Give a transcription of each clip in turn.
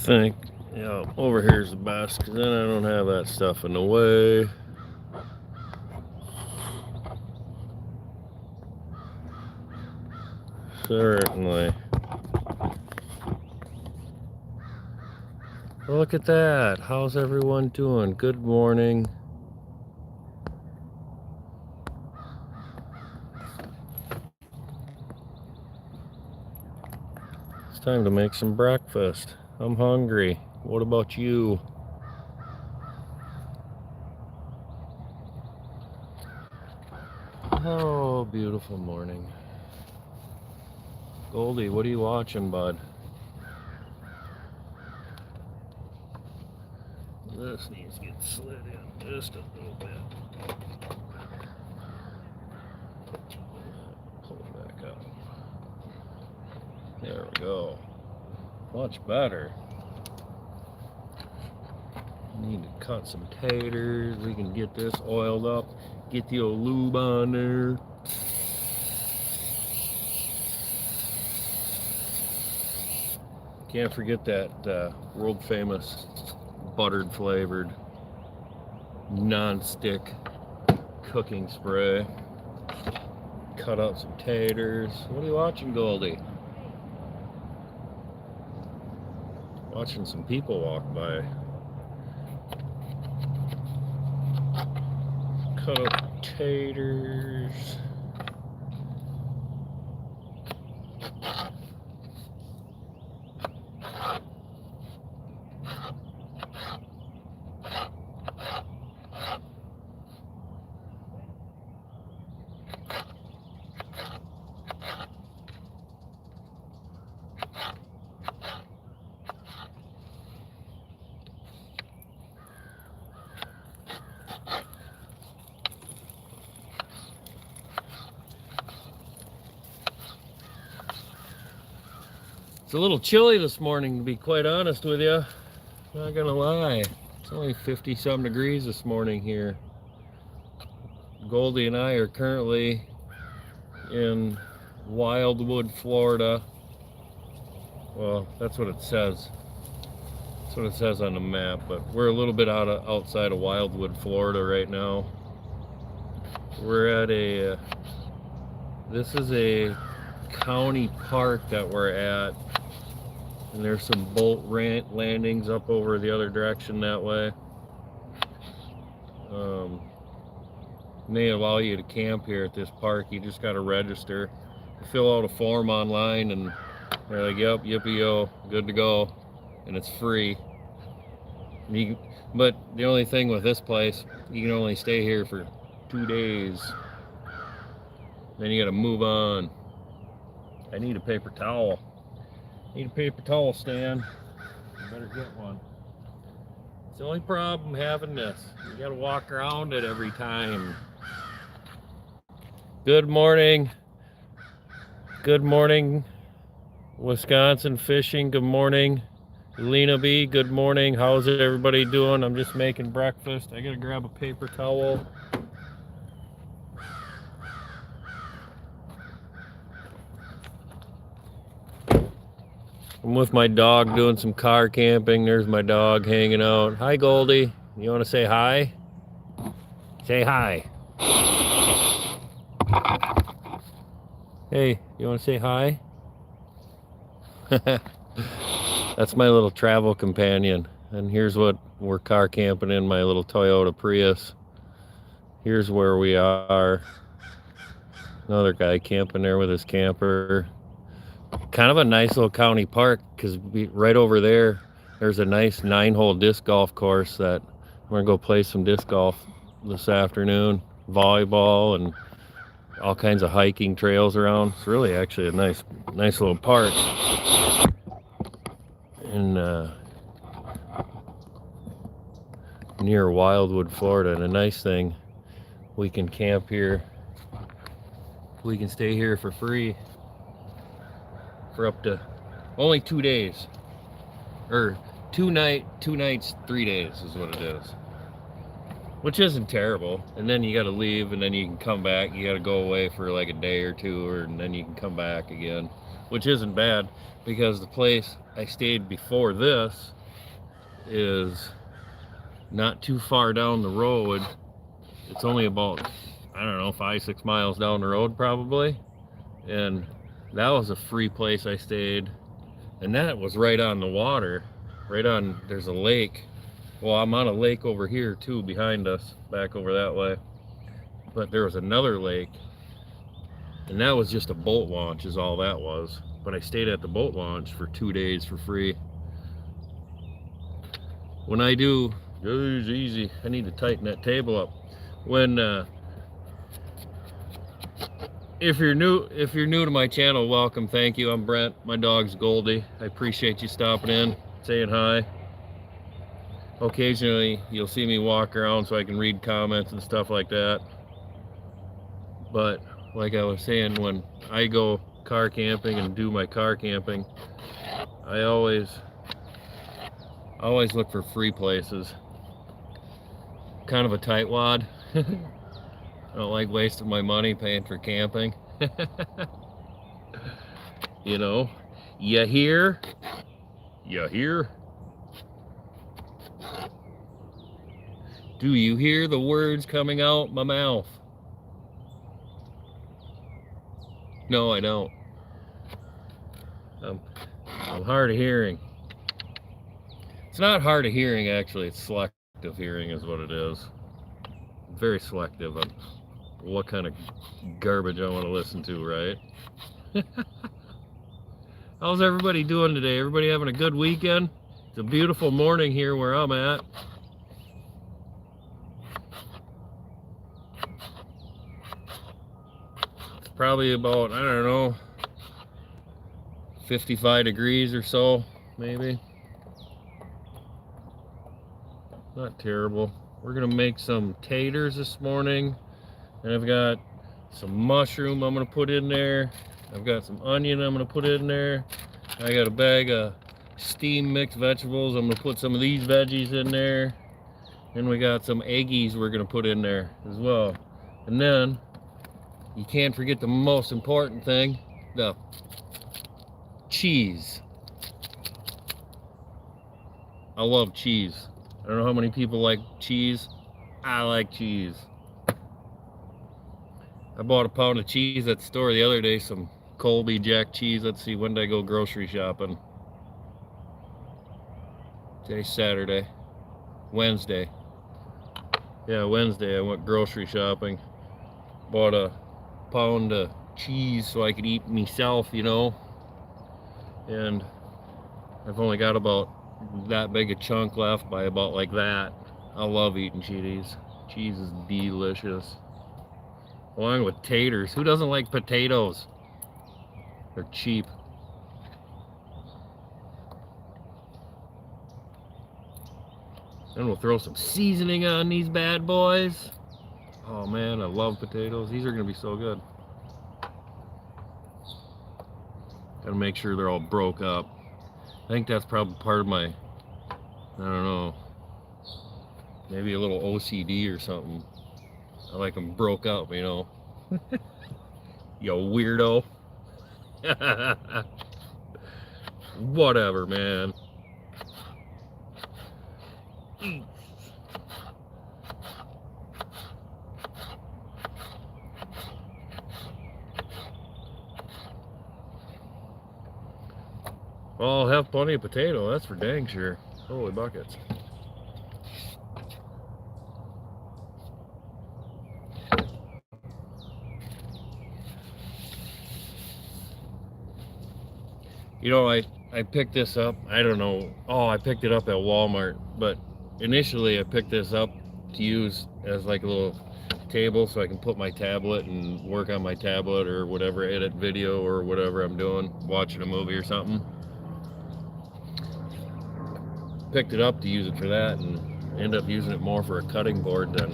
think, yeah, over here is the best because then I don't have that stuff in the way. Certainly. Look at that. How's everyone doing? Good morning. It's time to make some breakfast. I'm hungry. What about you? Oh, beautiful morning. Goldie, what are you watching, bud? This needs to get slid in just a little bit. Pull it back up. There we go. Much better. Need to cut some taters. We can get this oiled up. Get the old lube on there. Can't forget that world famous buttered flavored non-stick cooking spray. Cut out some taters. What are you watching, Goldie? Watching some people walk by. Cut up taters. It's a little chilly this morning, to be quite honest with you. Not gonna lie. It's only 50-some degrees this morning here. Goldie and I are currently in Wildwood, Florida. Well, that's what it says. That's what it says on the map, but we're a little bit outside of Wildwood, Florida right now. We're at this is a county park that we're at. And there's some boat landings up over the other direction that way. They allow you to camp here at this park. You just got to register. You fill out a form online and they're like, yep, yippee-yo, good to go. And it's free. But the only thing with this place, you can only stay here for 2 days. Then you got to move on. I need a paper towel. Need a paper towel stand. You better get one. It's the only problem having this. You gotta walk around it every time. Good morning. Good morning, Wisconsin fishing. Good morning, Lena B. Good morning. How's everybody doing? I'm just making breakfast. I gotta grab a paper towel. I'm with my dog doing some car camping. There's my dog hanging out. Hi, Goldie. You want to say hi? Say hi. Hey, you want to say hi? That's my little travel companion. And here's what we're car camping in my little Toyota Prius. Here's where we are. Another guy camping there with his camper. Kind of a nice little county park because right over there's a nice 9-hole disc golf course that we're gonna go play some disc golf this afternoon, volleyball, and all kinds of hiking trails around. It's really actually a nice little park. And near Wildwood, Florida. And a nice thing, we can camp here. We can stay here for free for up to only 2 days, or 2 nights, 3 days is what it is, which isn't terrible. And then you got to leave, and then you can come back. You got to go away for like a day or two, and then you can come back again. which isn't bad because the place I stayed before this is not too far down the road. It's only about, I don't know, 5-6 miles down the road probably. And that was a free place I stayed. And that was right on the water. Right on, there's a lake. Well, I'm on a lake over here too, behind us, back over that way. But there was another lake. And that was just a boat launch is all that was. But I stayed at the boat launch for 2 days for free. When I do, it was easy. I need to tighten that table up. When if you're new to my channel, welcome, thank you. I'm Brent. My dog's Goldie. I appreciate you stopping in, saying hi. Occasionally you'll see me walk around so I can read comments and stuff like that. But like I was saying, when I go car camping and do my car camping, I always look for free places. Kind of a tightwad. I don't like wasting my money paying for camping. You know, you hear? You hear? Do you hear the words coming out my mouth? No, I don't. I'm hard of hearing. It's not hard of hearing, actually. It's selective hearing is what it is. Very selective on what kind of garbage I want to listen to, right? How's everybody doing today? Everybody having a good weekend? It's a beautiful morning here where I'm at. It's probably about, I don't know, 55 degrees or so, maybe. Not terrible. We're gonna make some taters this morning, and I've got some mushroom I'm gonna put in there. I've got some onion I'm gonna put in there. I got a bag of steamed mixed vegetables. I'm gonna put some of these veggies in there. And we got some eggies we're gonna put in there as well. And then you can't forget the most important thing, the cheese. I love cheese. I don't know how many people like cheese. I like cheese. I bought a pound of cheese at the store the other day, some Colby Jack cheese. Let's see, when did I go grocery shopping? Today's Saturday. Wednesday. Yeah, Wednesday I went grocery shopping. Bought a pound of cheese so I could eat myself, you know. And I've only got about that big a chunk left by about like that. I love eating cheese. Cheese is delicious. Along with taters. Who doesn't like potatoes? They're cheap. Then we'll throw some seasoning on these bad boys. Oh man, I love potatoes. These are gonna be so good. Gotta make sure they're all broke up. I think that's probably part of my, I don't know, maybe a little OCD or something. I like them broke up, you know. You weirdo. Whatever, man. Well, I'll have plenty of potato, that's for dang sure. Holy buckets. You know, I picked this up, I don't know, oh, I picked it up at Walmart, but initially I picked this up to use as like a little table so I can put my tablet and work on my tablet or whatever, edit video or whatever I'm doing, watching a movie or something. Picked it up to use it for that and ended up using it more for a cutting board than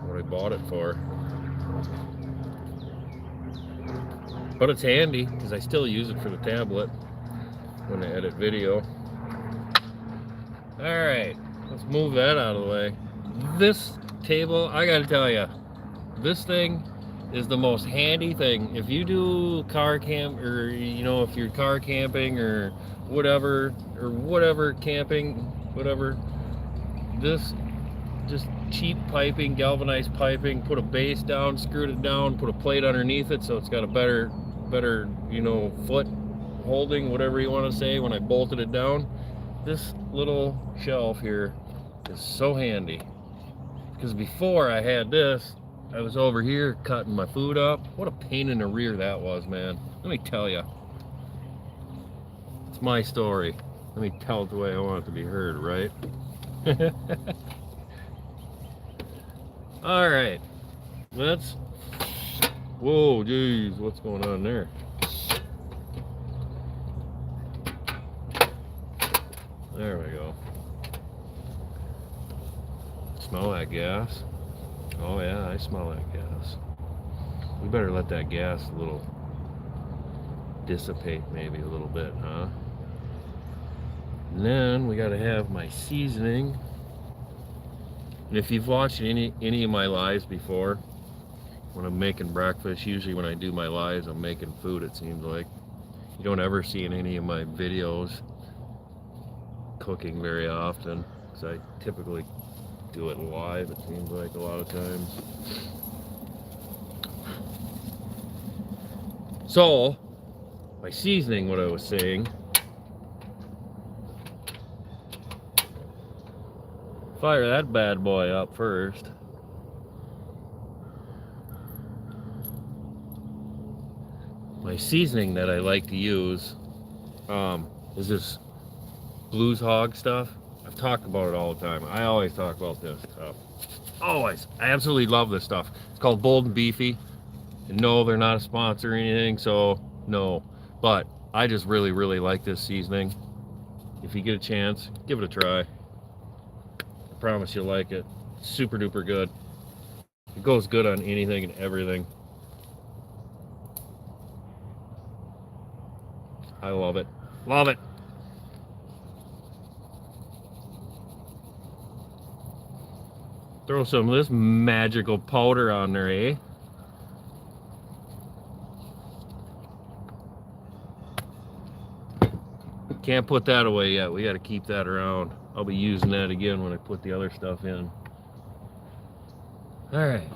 what I bought it for. But it's handy because I still use it for the tablet when I edit video. Alright, let's move that out of the way. This table, I gotta tell you, this thing is the most handy thing. If you do car camp, or if you're car camping or whatever camping, whatever, this just cheap piping, galvanized piping, put a base down, screwed it down, put a plate underneath it so it's got a better, foot holding, whatever you want to say, when I bolted it down. This little shelf here is so handy, because before I had this, I was over here cutting my food up. What a pain in the rear that was, man. Let me tell you. It's my story. Let me tell it the way I want it to be heard, right? All right. Let's... Whoa, geez. What's going on there? There we go. Smell that gas? Oh yeah, I smell that gas. We better let that gas a little dissipate, maybe a little bit, huh? And then we gotta have my seasoning. And if you've watched any of my lives before, when I'm making breakfast, usually when I do my lives, I'm making food, it seems like. You don't ever see in any of my videos cooking very often, because I typically do it live, it seems like, a lot of times. So, my seasoning, what I was saying, fire that bad boy up first. My seasoning that I like to use is this Blues Hog stuff. I've talked about it all the time. I always talk about this stuff. Always. I absolutely love this stuff. It's called Bold and Beefy. And no, they're not a sponsor or anything, so no. But I just really, really like this seasoning. If you get a chance, give it a try. I promise you'll like it. It's super duper good. It goes good on anything and everything. I love it. Love it. Throw some of this magical powder on there, eh? Can't put that away yet. We got to keep that around. I'll be using that again when I put the other stuff in. Alright.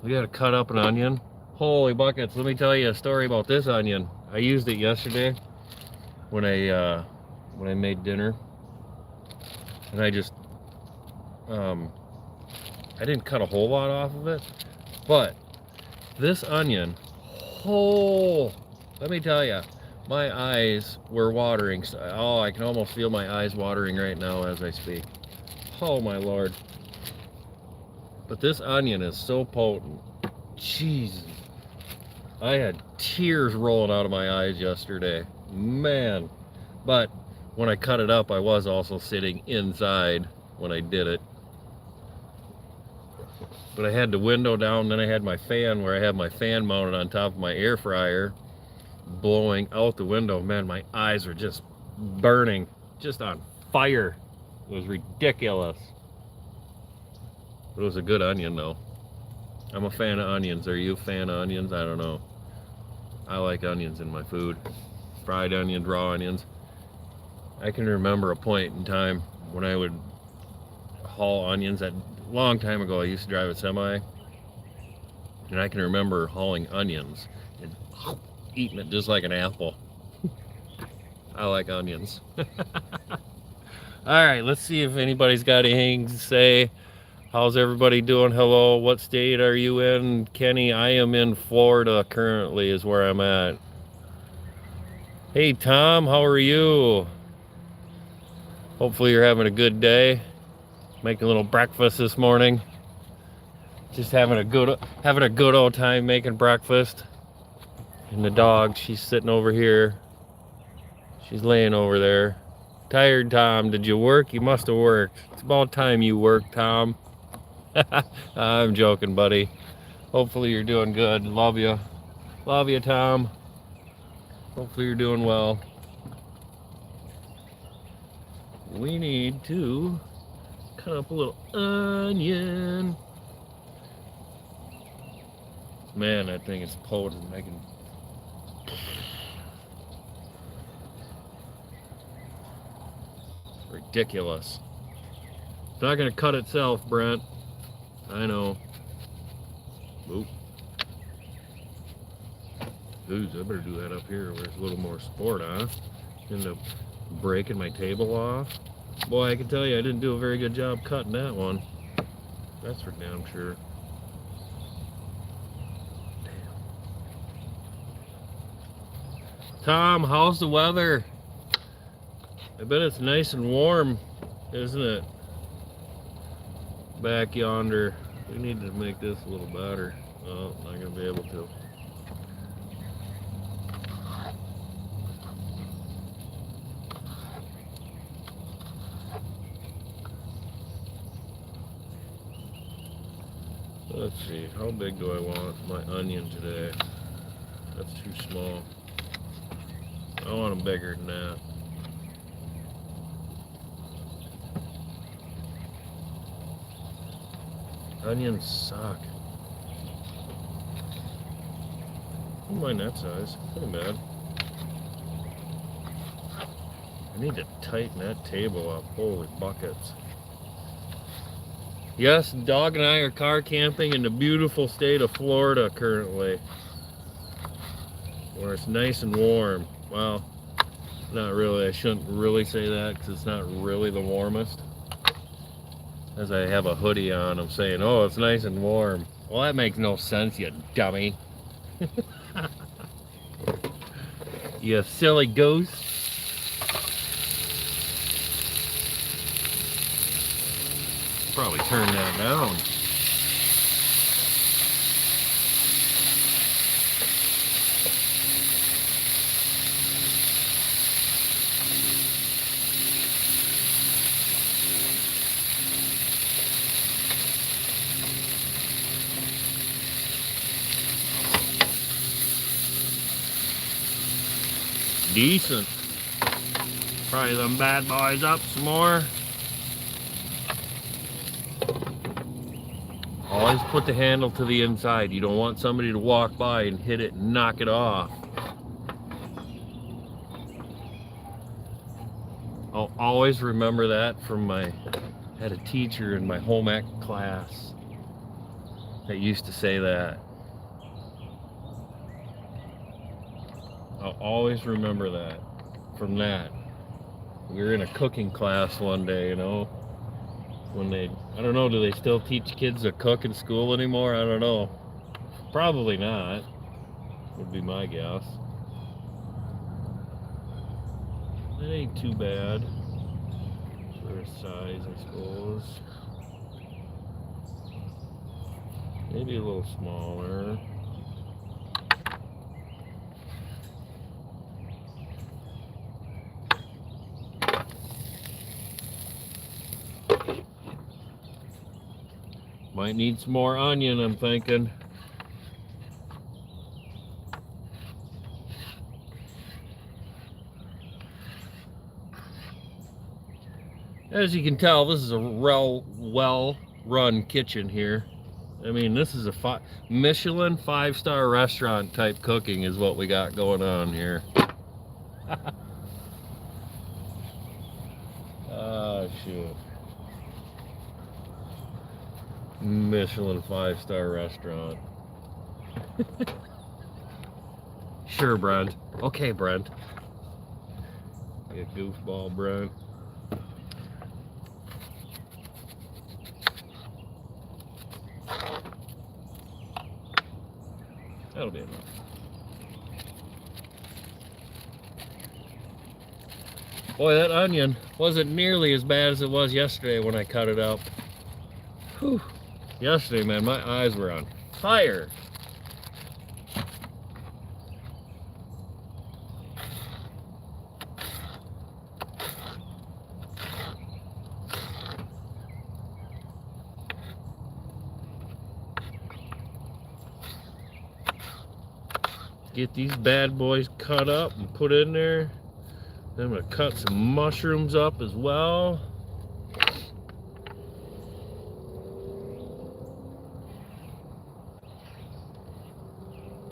We got to cut up an onion. Holy buckets. Let me tell you a story about this onion. I used it yesterday when I made dinner. And I just... I didn't cut a whole lot off of it, but this onion, let me tell you, my eyes were watering. Oh, I can almost feel my eyes watering right now as I speak. Oh my Lord. But this onion is so potent. Jesus. I had tears rolling out of my eyes yesterday. Man. But when I cut it up, I was also sitting inside when I did it. But I had the window down, then I had my fan where I have my fan mounted on top of my air fryer, blowing out the window. Man, my eyes are just burning, just on fire. It was ridiculous. But it was a good onion though. I'm a fan of onions. Are you a fan of onions? I don't know. I like onions in my food. Fried onions, raw onions. I can remember a point in time when I would haul onions. That long time ago, I used to drive a semi, and I can remember hauling onions and eating it just like an apple. I like onions. All right, let's see if anybody's got anything to say. How's everybody doing? Hello, what state are you in? Kenny, I am in Florida currently is where I'm at. Hey Tom, how are you? Hopefully you're having a good day. Making a little breakfast this morning. Just having a good old time making breakfast. And the dog, she's sitting over here. She's laying over there. Tired, Tom. Did you work? You must have worked. It's about time you worked, Tom. I'm joking, buddy. Hopefully you're doing good. Love you. Love you, Tom. Hopefully you're doing well. We need to cut up a little onion. Man, that thing is potent. I can. Ridiculous. It's not gonna cut itself, Brent. I know. Oop. Ooh, I better do that up here where there's a little more sport, huh? End up breaking my table off. Boy, I can tell you I didn't do a very good job cutting that one. That's for damn sure. Damn. Tom, how's the weather? I bet it's nice and warm, isn't it? Back yonder. We need to make this a little better. Oh, not gonna be able to. Let's see, how big do I want my onion today? That's too small. I want them bigger than that. Onions suck. I don't mind that size. Not bad. I need to tighten that table up. Holy buckets. Yes, Dog and I are car camping in the beautiful state of Florida currently, where it's nice and warm. Well, not really. I shouldn't really say that because it's not really the warmest. As I have a hoodie on, I'm saying, oh, it's nice and warm. Well, that makes no sense, you dummy. You silly goose. Probably turn that down. Decent. Fry them bad boys up some more. Always put the handle to the inside. You don't want somebody to walk by and hit it and knock it off. I'll always remember that from I had a teacher in my home ec class that used to say that. I'll always remember that from that. We were in a cooking class one day, you know, when I don't know, do they still teach kids to cook in school anymore? I don't know. Probably not, would be my guess. It ain't too bad for size, I suppose. Maybe a little smaller. Might need some more onion, I'm thinking. As you can tell, this is a well-run kitchen here. I mean, this is a Michelin 5-star restaurant type cooking is what we got going on here. Oh, shoot. Michelin 5-star restaurant. Sure, Brent. Okay, Brent. You goofball, Brent. That'll be enough. Boy, that onion wasn't nearly as bad as it was yesterday when I cut it up. Whew. Yesterday, man, my eyes were on fire. Get these bad boys cut up and put in there. Then I'm gonna cut some mushrooms up as well.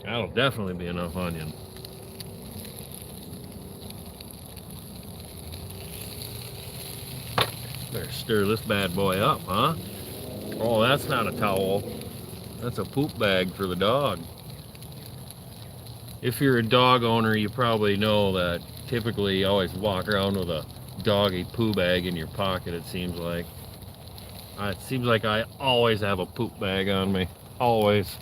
That'll definitely be enough onion. Better stir this bad boy up, huh? Oh, that's not a towel. That's a poop bag for the dog. If you're a dog owner, you probably know that typically you always walk around with a doggy poo bag in your pocket, it seems like. It seems like I always have a poop bag on me. Always.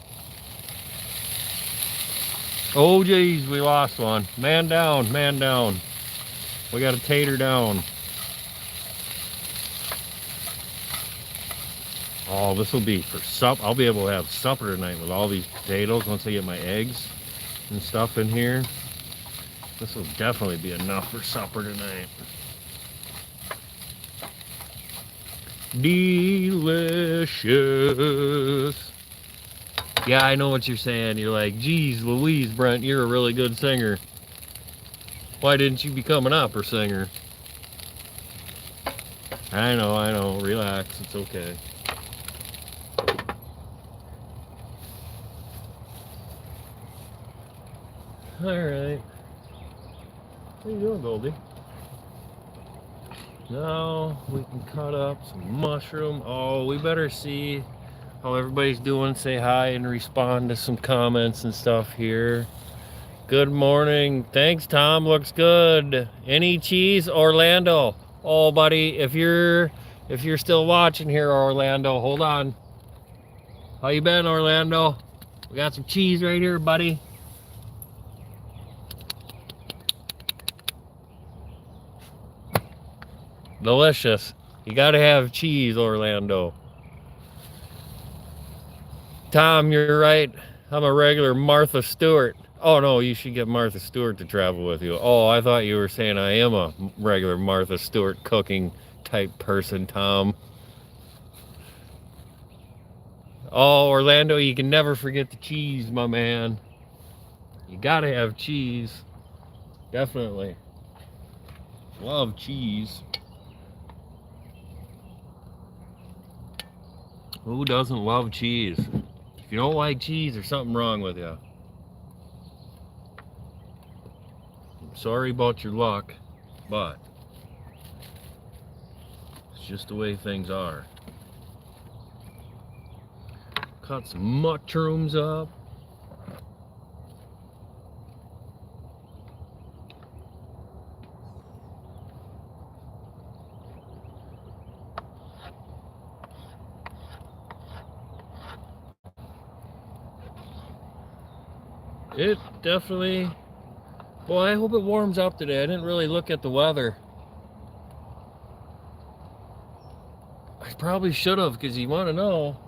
Oh, geez, we lost one. Man down, man down. We got a tater down. Oh, this will be for supper. I'll be able to have supper tonight with all these potatoes once I get my eggs and stuff in here. This will definitely be enough for supper tonight. Delicious. Yeah, I know what you're saying. You're like, geez, Louise, Brent, you're a really good singer. Why didn't you become an opera singer? I know. Relax. It's okay. Alright. What are you doing, Goldie? Now we can cut up some mushroom. Oh, we better see how everybody's doing. Say hi and respond to some comments and stuff here. Good morning. Thanks, Tom. Looks good. Any cheese, Orlando? Oh, buddy, if you're still watching here, Orlando, hold on. How you been, Orlando? We got some cheese right here, buddy. Delicious. You gotta have cheese, Orlando. Tom, you're right. I'm a regular Martha Stewart. Oh no, you should get Martha Stewart to travel with you. Oh, I thought you were saying I am a regular Martha Stewart cooking type person, Tom. Oh, Orlando, you can never forget the cheese, my man. You gotta have cheese. Definitely. Love cheese. Who doesn't love cheese? If you don't like cheese, there's something wrong with you. I'm sorry about your luck, but it's just the way things are. Cut some mushrooms up. It definitely, well, I hope it warms up today. I didn't really look at the weather. I probably should have, because you want to know.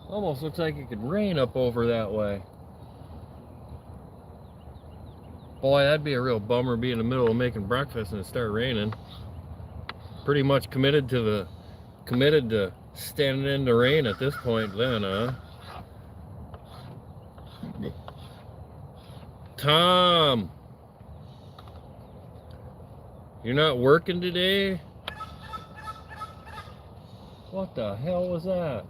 Almost looks like it could rain up over that way. Boy, that'd be a real bummer, be in the middle of making breakfast and it start raining. Pretty much committed to standing in the rain at this point then, huh? Tom, you're not working today? What the hell was that?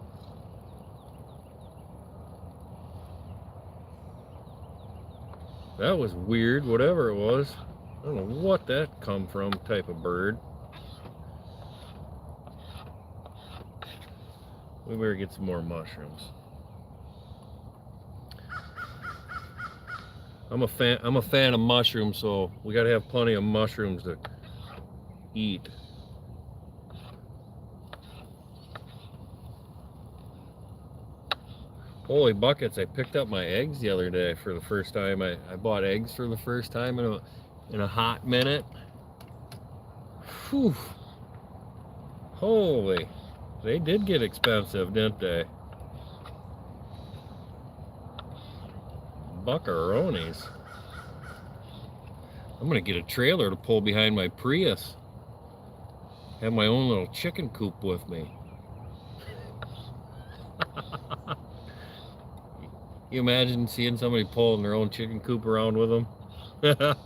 That was weird, whatever it was. I don't know what that come from, type of bird. We better get some more mushrooms. I'm a fan of mushrooms, so we gotta have plenty of mushrooms to eat. Holy buckets, I picked up my eggs the other day for the first time. I bought eggs for the first time in a hot minute. Whew. Holy, they did get expensive, didn't they? Buckaroonies. I'm gonna get a trailer to pull behind my Prius. Have my own little chicken coop with me. You imagine seeing somebody pulling their own chicken coop around with them? Wouldn't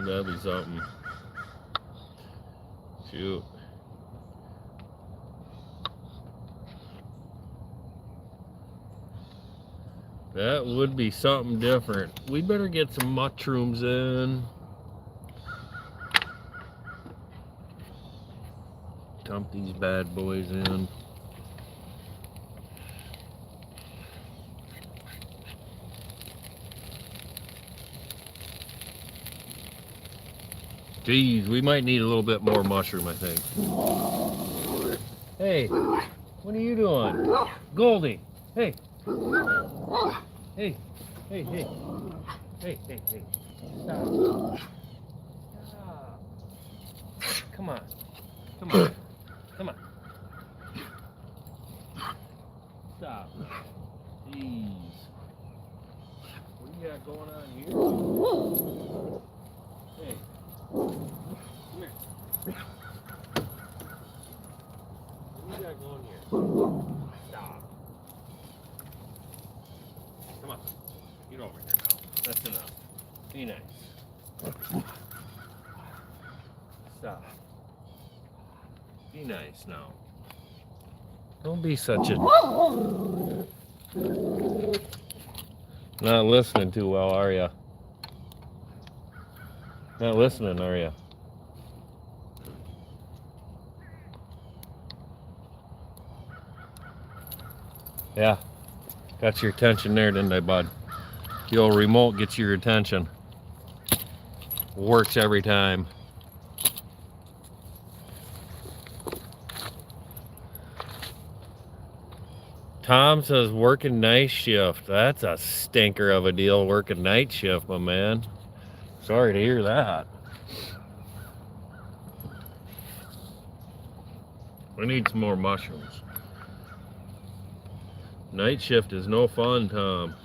that be something? Shoot. That would be something different. We better get some mushrooms in. Dump these bad boys in. Geez, we might need a little bit more mushroom, I think. Hey, what are you doing? Goldie, hey. Hey, hey, hey. Hey, hey, hey. Stop. Stop. Come on. Come on. Come on. Stop. Jeez. What do you got going on here? Hey. Come here. What do you got going here? Stop. Come on. Get over here now. That's enough. Be nice. Stop. Be nice now. Don't be such a... Not listening too well, are ya? Not listening, are ya? Yeah. Got your attention there, didn't I, bud? The old remote gets your attention. Works every time. Tom says working night shift. That's a stinker of a deal, working night shift, my man. Sorry to hear that. We need some more mushrooms. Night shift is no fun, Tom.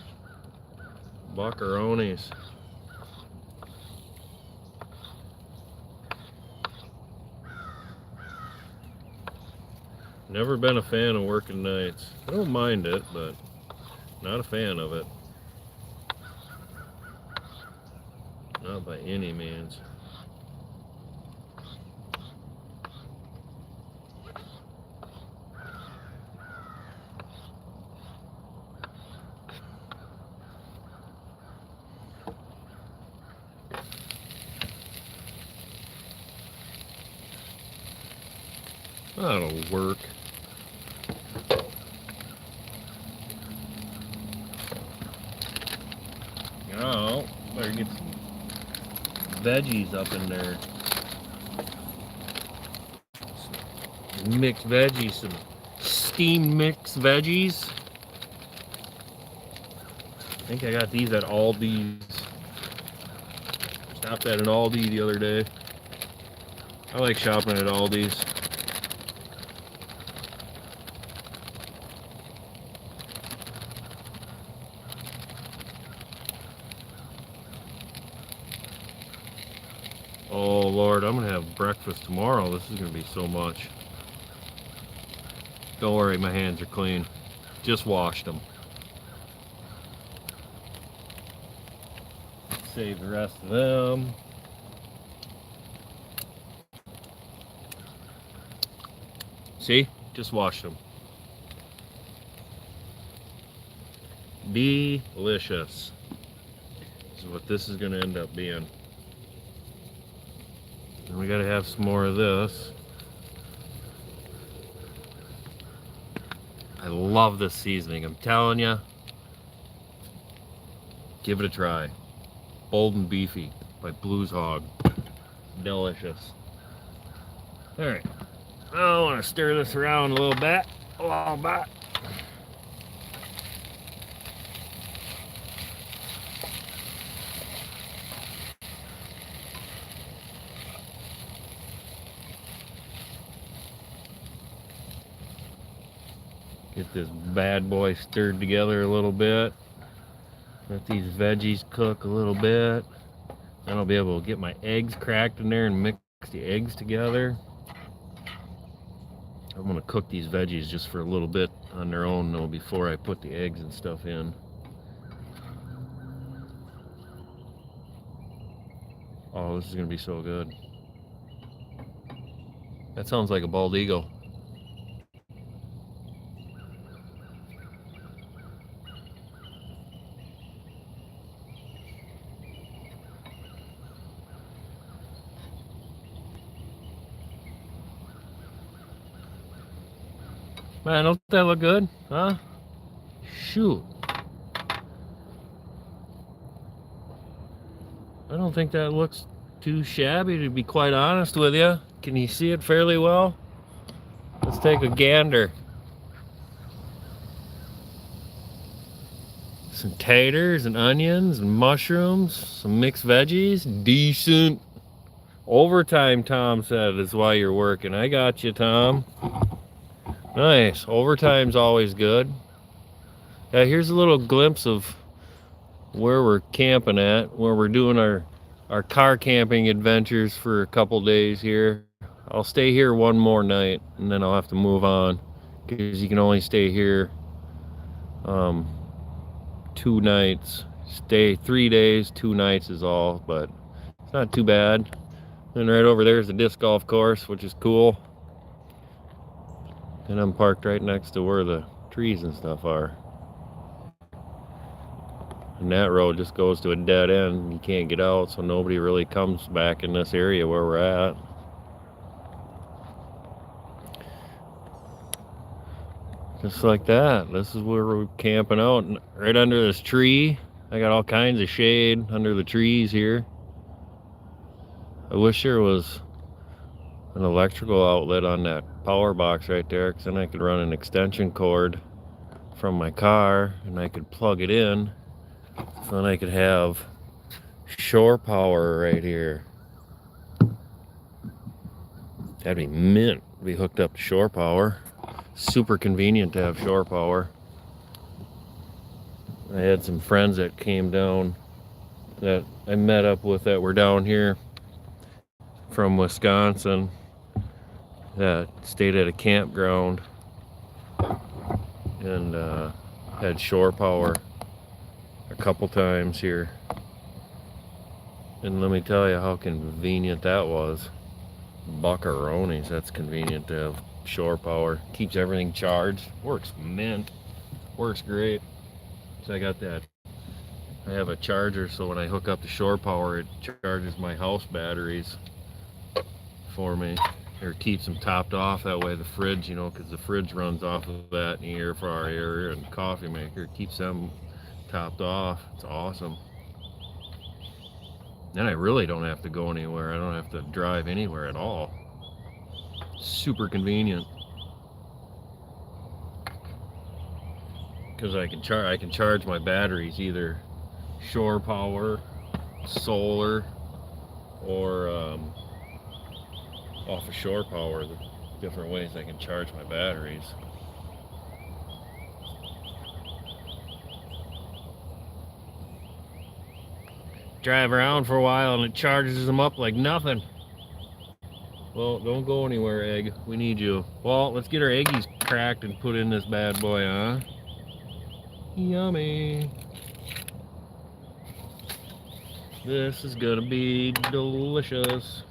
Buckaroonies. Never been a fan of working nights. I don't mind it, but not a fan of it. Not by any means. That'll work. Oh, better get some veggies up in there. Some mixed veggies, some steamed mixed veggies. I think I got these at Aldi's. Stopped at an Aldi the other day. I like shopping at Aldi's. Oh Lord, I'm gonna have breakfast tomorrow. This is gonna be so much. Don't worry, my hands are clean. Just washed them. Save the rest of them. See? Just washed them. Delicious. This is what this is gonna end up being. And we gotta have some more of this. I love this seasoning, I'm telling you. Give it a try. Bold and Beefy by Blues Hog. Delicious. Alright. I want to stir this around a little bit. Get this bad boy stirred together a little bit. Let these veggies cook a little bit. Then I'll be able to get my eggs cracked in there and mix the eggs together. I'm going to cook these veggies just for a little bit on their own though before I put the eggs and stuff in. Oh, this is going to be so good. That sounds like a bald eagle. Man, don't that look good? Huh? Shoot. I don't think that looks too shabby, to be quite honest with you. Can you see it fairly well? Let's take a gander. Some taters and onions and mushrooms, some mixed veggies. Decent. Overtime, Tom said, is why you're working. I got you, Tom. Nice. Overtime's always good. Yeah, here's a little glimpse of where we're camping at, where we're doing our car camping adventures for a couple days here. I'll stay here one more night and then I'll have to move on because you can only stay here 2 nights. Stay 3 days, 2 nights is all, but it's not too bad. And right over there is the disc golf course, which is cool. And I'm parked right next to where the trees and stuff are. And that road just goes to a dead end. You can't get out, so nobody really comes back in this area where we're at. Just like that. This is where we're camping out, right under this tree. I got all kinds of shade under the trees here. I wish there was an electrical outlet on that power box right there, because then I could run an extension cord from my car and I could plug it in, so then I could have shore power right here. That'd be mint to be hooked up to shore power. Super convenient to have shore power. I had some friends that came down that I met up with that were down here from Wisconsin that stayed at a campground and had shore power a couple times here. And let me tell you how convenient that was. Buckaroonies, that's convenient to have shore power. Keeps everything charged. Works mint. Works great. So I got that. I have a charger, so when I hook up to shore power, it charges my house batteries for me, or keeps them topped off. That way the fridge, because the fridge runs off of that, and the air fryer and coffee maker, keeps them topped off. It's awesome. Then I really don't have to go anywhere. I don't have to drive anywhere at all. Super convenient. Because I can charge my batteries either shore power, solar, or off of shore power. The different ways I can charge my batteries. Drive around for a while and it charges them up like nothing. Well, don't go anywhere, Egg. We need you. Well, let's get our eggies cracked and put in this bad boy, huh? Yummy. This is gonna be delicious.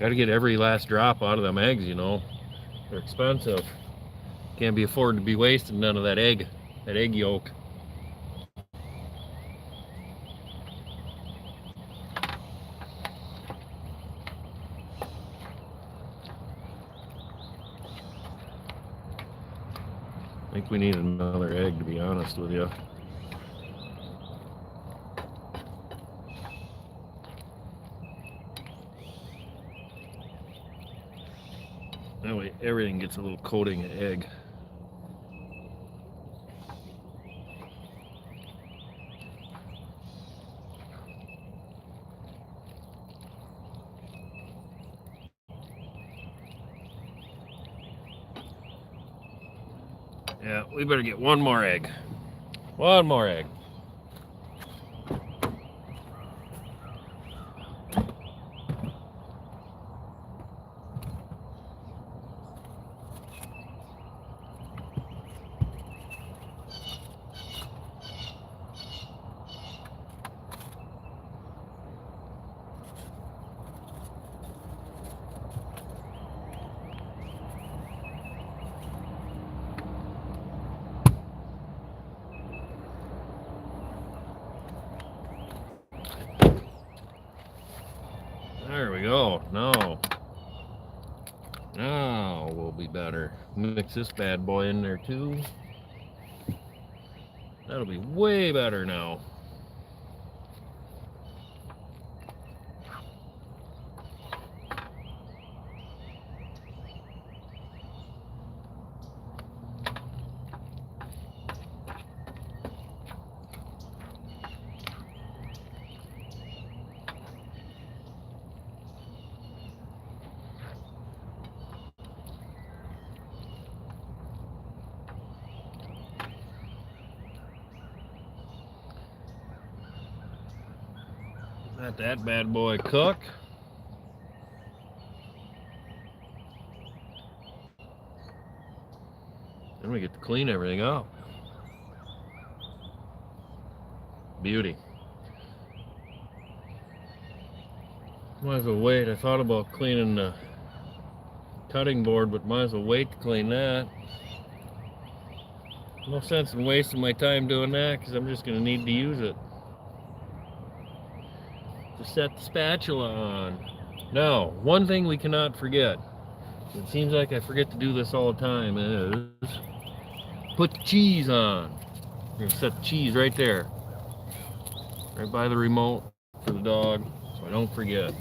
Got to get every last drop out of them eggs, They're expensive. Can't be afforded to be wasting none of that egg yolk. I think we need another egg, to be honest with you. That way everything gets a little coating of egg. Yeah, we better get one more egg. One more egg. There we go. Now we'll be better. Mix this bad boy in there too. That'll be way better now. Let that bad boy cook. Then we get to clean everything up. Beauty. Might as well wait. I thought about cleaning the cutting board, but might as well wait to clean that. No sense in wasting my time doing that because I'm just going to need to use it to set the spatula on. Now, one thing we cannot forget, it seems like I forget to do this all the time, is put the cheese on. We're going to set the cheese right there, right by the remote for the dog, so I don't forget.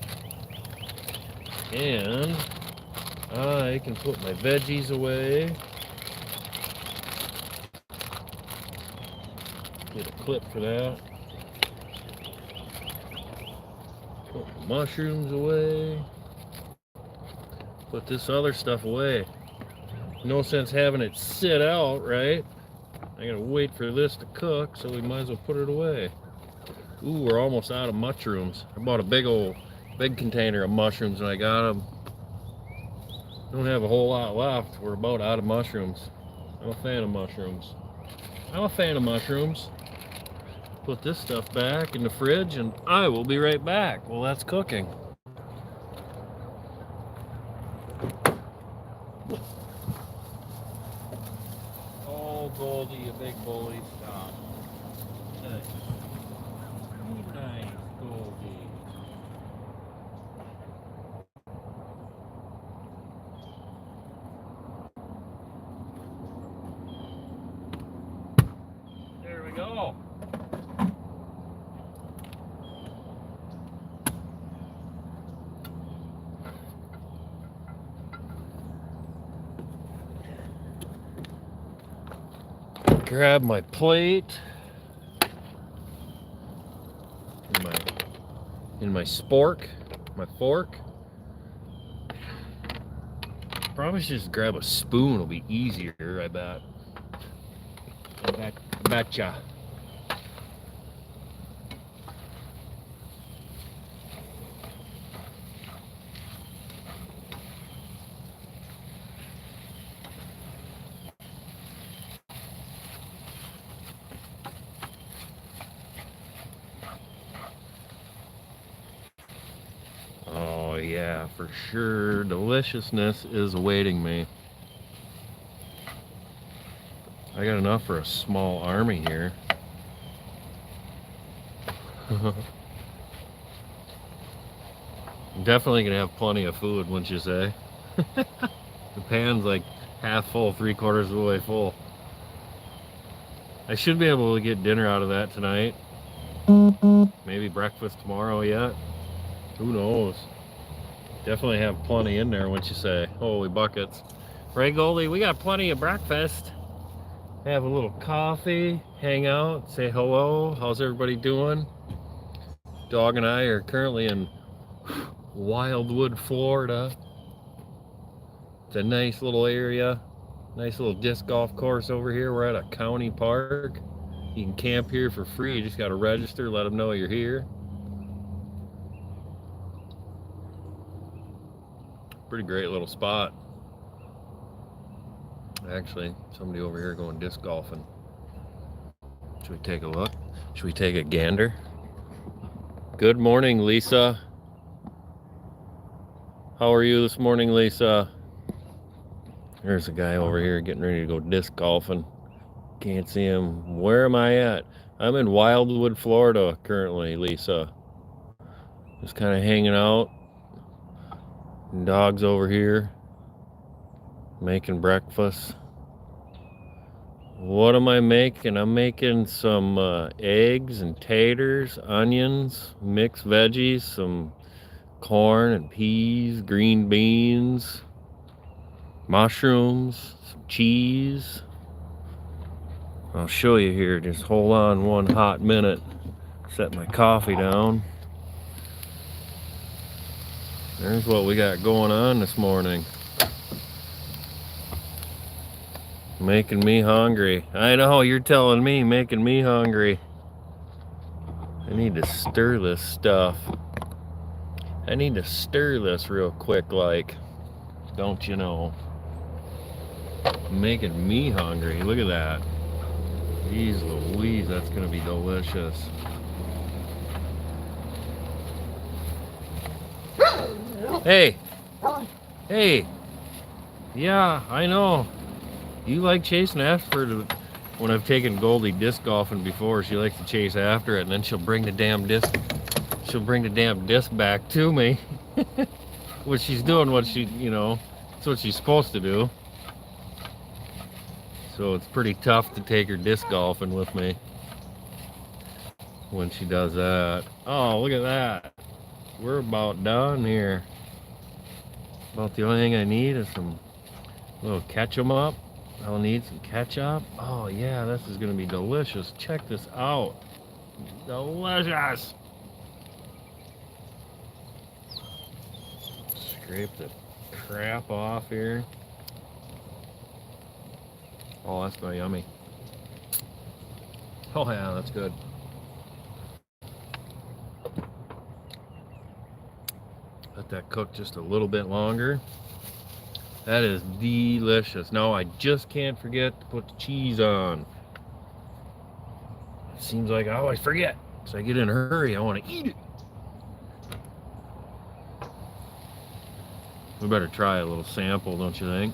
And I can put my veggies away. Get a clip for that. Put the mushrooms away. Put this other stuff away. No sense having it sit out, right? I gotta wait for this to cook, so we might as well put it away. Ooh, we're almost out of mushrooms. I bought a big container of mushrooms and I got them. Don't have a whole lot left. We're about out of mushrooms. I'm a fan of mushrooms. Put this stuff back in the fridge and I will be right back while that's cooking. Oh, Goldie, you big bully, stop. Nice. Nice, Goldie. There we go. Grab my plate and my spork, my fork. Probably should just grab a spoon, it'll be easier, I bet. I betcha. Oh yeah, for sure. Deliciousness is awaiting me. I got enough for a small army here. Definitely gonna have plenty of food, wouldn't you say? The pan's like half full, 3/4 of the way full. I should be able to get dinner out of that tonight. Maybe breakfast tomorrow yet. Who knows? Definitely have plenty in there, wouldn't you say? Holy buckets. Right, Goldie? We got plenty of breakfast. Have a little coffee, hang out, say hello. How's everybody doing? Dog and I are currently in Wildwood, Florida. It's a nice little area. Nice little disc golf course over here. We're at a county park. You can camp here for free. You just got to register, let them know you're here. Pretty great little spot. Actually, somebody over here going disc golfing. Should we take a look? Should we take a gander? Good morning, Lisa. How are you this morning, Lisa? There's a guy over here getting ready to go disc golfing. Can't see him. Where am I at? I'm in Wildwood, Florida currently, Lisa. Just kind of hanging out. Dog's over here making breakfast. What am I making? I'm making some eggs and taters, onions, mixed veggies, some corn and peas, green beans, mushrooms, some cheese. I'll show you here. Just hold on one hot minute. Set my coffee down. There's what we got going on this morning. Making me hungry. I know, you're telling me, making me hungry. I need to stir this stuff. I need to stir this real quick, like, don't you know? Making me hungry. Look at that. Jeez Louise, that's gonna be delicious. Hey! Hey! Yeah, I know. You like chasing after it. When I've taken Goldie disc golfing before, she likes to chase after it, and then she'll bring the damn disc. She'll bring the damn disc back to me. What she's doing, what she, you know, it's what she's supposed to do. So it's pretty tough to take her disc golfing with me when she does that. Oh, look at that. We're about done here. About the only thing I need is some little ketchup up. I'll need some ketchup. Oh yeah, this is gonna be delicious. Check this out. Delicious. Scrape the crap off here. Oh, that's not yummy. Oh yeah, that's good. Let that cook just a little bit longer. That is delicious. Now I just can't forget to put the cheese on. It seems like I always forget. So I get in a hurry, I want to eat it. We better try a little sample, don't you think?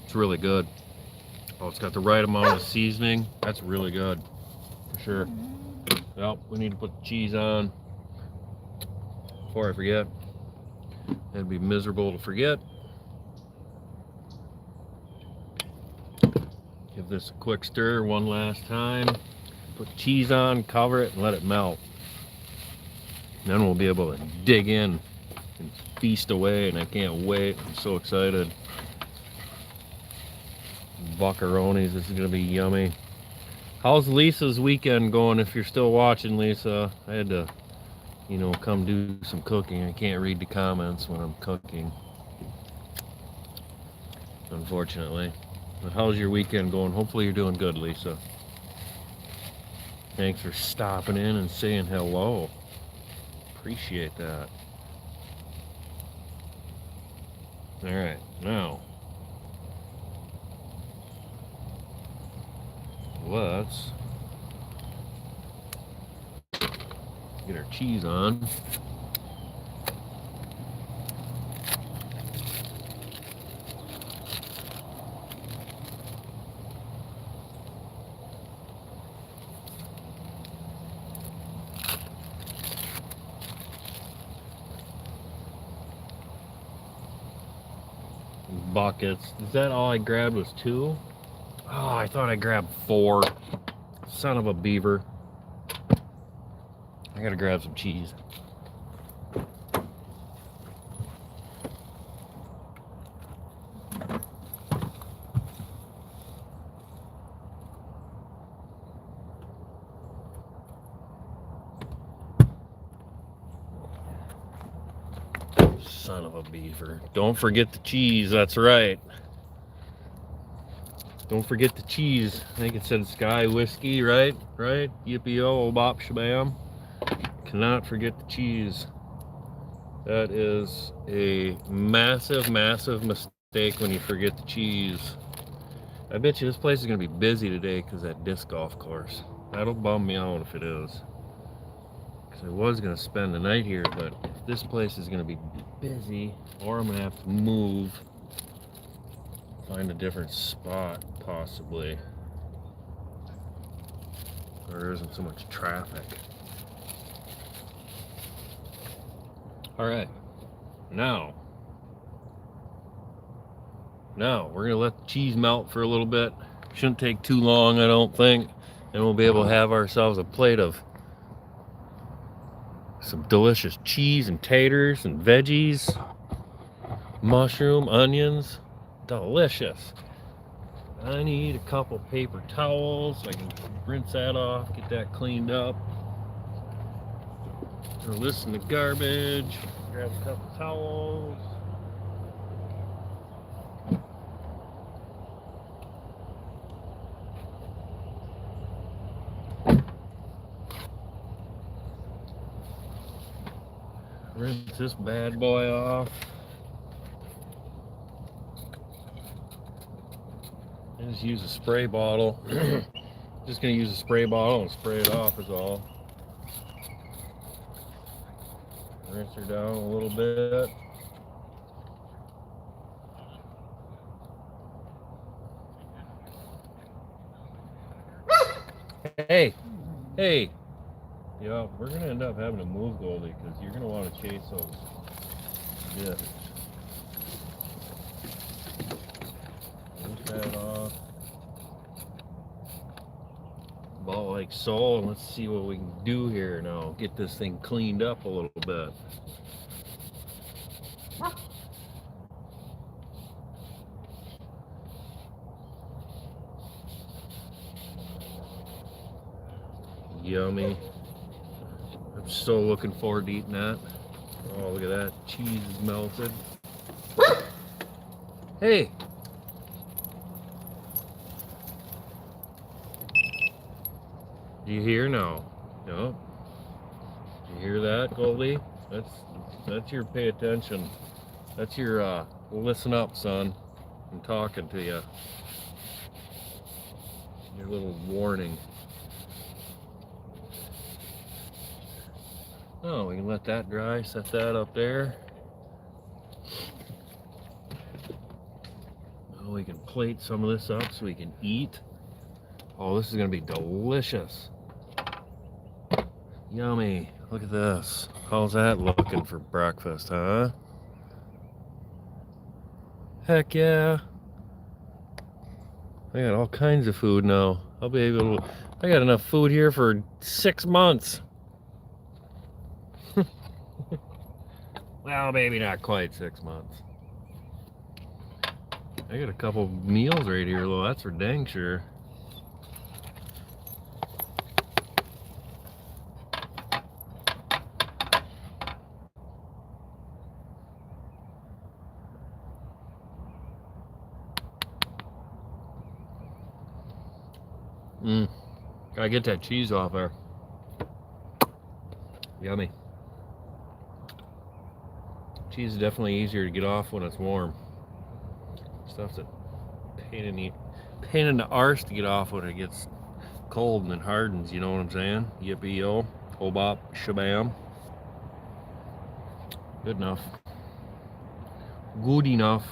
It's really good. Oh, it's got the right amount of seasoning. That's really good, for sure. Well, we need to put the cheese on before I forget. It'd be miserable to forget. Give this a quick stir one last time. Put the cheese on, cover it, and let it melt. And then we'll be able to dig in and feast away, and I can't wait. I'm so excited. Buccaronis, this is gonna be yummy. How's Lisa's weekend going? If you're still watching, Lisa, I had to, you know, come do some cooking. I can't read the comments when I'm cooking, unfortunately. But how's your weekend going? Hopefully you're doing good, Lisa. Thanks for stopping in and saying hello. Appreciate that. All right, now let's get our cheese on. Buckets. Is that all I grabbed was 2? Oh, I thought I grabbed 4. Son of a beaver. I gotta grab some cheese. Son of a beaver. Don't forget the cheese, that's right. Don't forget the cheese. I think it said Sky Whiskey, right? Right? Yippee-oh, bop shabam. Cannot forget the cheese. That is a massive, massive mistake when you forget the cheese. I bet you this place is going to be busy today because that disc golf course. That'll bum me out if it is. Because I was going to spend the night here, but if this place is going to be busy, or I'm going to have to move, Find a different spot, possibly. There isn't so much traffic. All right. Now we're gonna let the cheese melt for a little bit. Shouldn't take too long, I don't think. And we'll be able to have ourselves a plate of some delicious cheese and taters and veggies, mushroom, onions. Delicious. I need a couple paper towels so I can rinse that off, get that cleaned up. Throw this in the garbage, grab a couple towels. Rinse this bad boy off. I just use a spray bottle. Just gonna use a spray bottle and spray it off is all. Rinse her down a little bit. Hey, hey. Yeah, we're gonna end up having to move Goldie because you're gonna want to chase those discs. Rinse that off. About like so, and let's see what we can do here now. Get this thing cleaned up a little bit. Yummy. I'm so looking forward to eating that. Oh, look at that. Cheese is melted. Hey. Do you hear now? No. You hear that, Goldie? That's your pay attention. That's your listen up, son. I'm talking to you. Your little warning. Oh, we can let that dry, set that up there. Oh, we can plate some of this up so we can eat. Oh, this is gonna be delicious. Yummy. Look at this. How's that looking for breakfast, huh? Heck yeah. I got all kinds of food now. I'll be able to, I got enough food here for 6 months. Well, maybe not quite 6 months. I got a couple meals right here, though. That's for dang sure. Gotta get that cheese off there. Yummy. Cheese is definitely easier to get off when it's warm. Stuff's a pain in the arse to get off when it gets cold and it hardens, you know what I'm saying? Yippee-yo, hobop, shabam. Good enough. Good enough.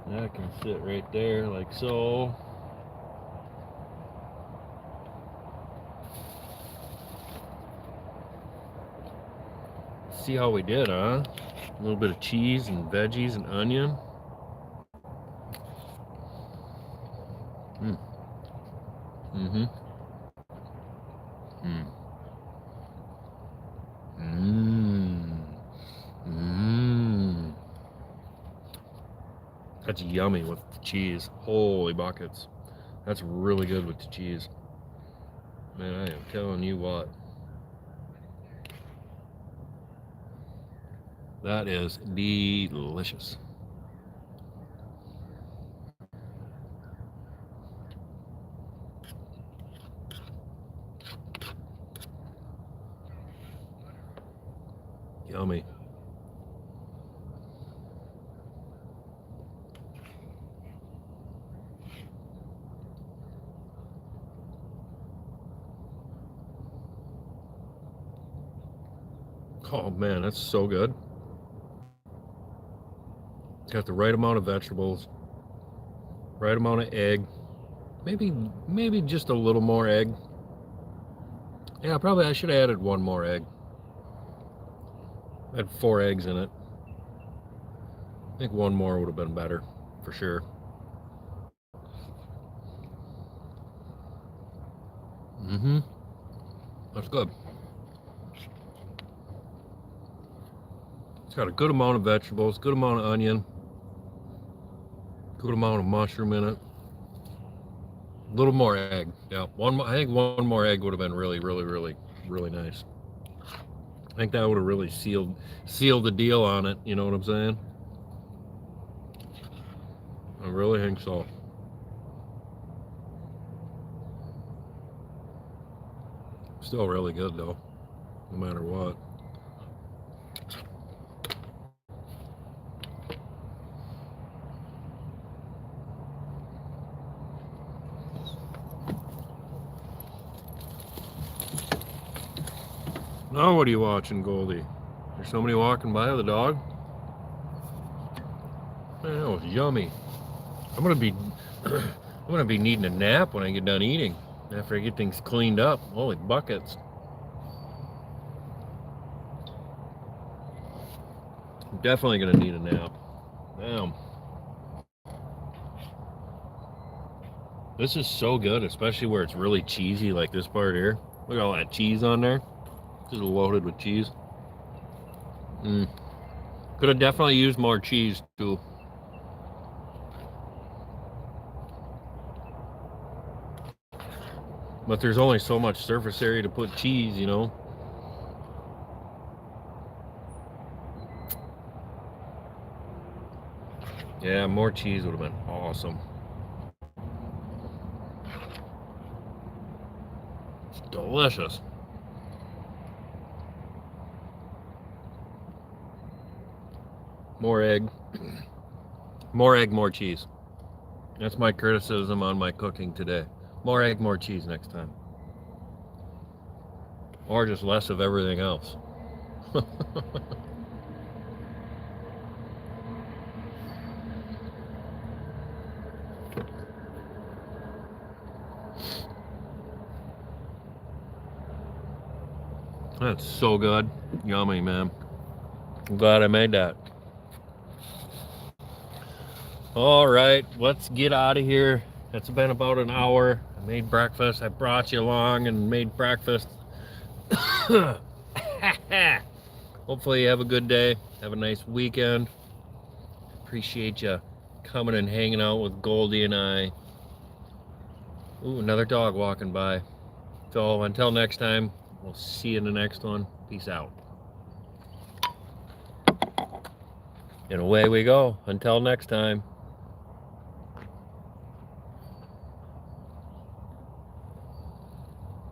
That can sit right there like so. See how we did, huh? A little bit of cheese and veggies and onion. Mm-hmm. That's yummy with the cheese. Holy buckets. That's really good with the cheese. Man, I am telling you what. That is delicious. Yummy. Oh man, that's so good. Got the right amount of vegetables, right amount of egg, maybe just a little more egg. Yeah, probably I should have added one more egg. I had 4 eggs in it. I think one more would have been better, for sure. That's good. It's got a good amount of vegetables, good amount of onion, good amount of mushroom in it. A little more egg. Yeah, I think one more egg would have been really, really, really, really nice. I think that would have really sealed the deal on it. You know what I'm saying? I really think so. Still really good though, no matter what. Now what are you watching, Goldie? There's somebody walking by with a dog? Man, that was yummy. I'm gonna be needing a nap when I get done eating. After I get things cleaned up. Holy buckets. I'm definitely gonna need a nap. Damn. This is so good, especially where it's really cheesy like this part here. Look at all that cheese on there. Just loaded with cheese. Could have definitely used more cheese too. But there's only so much surface area to put cheese, you know. Yeah, more cheese would have been awesome. It's delicious. More egg. More egg, more cheese. That's my criticism on my cooking today. More egg, more cheese next time. Or just less of everything else. That's so good. Yummy, man. I'm glad I made that. All right, let's get out of here. It's been about an hour. I made breakfast. I brought you along and made breakfast. Hopefully you have a good day. Have a nice weekend. Appreciate you coming and hanging out with Goldie and I. Ooh, another dog walking by. So until next time, we'll see you in the next one. Peace out. And away we go. Until next time.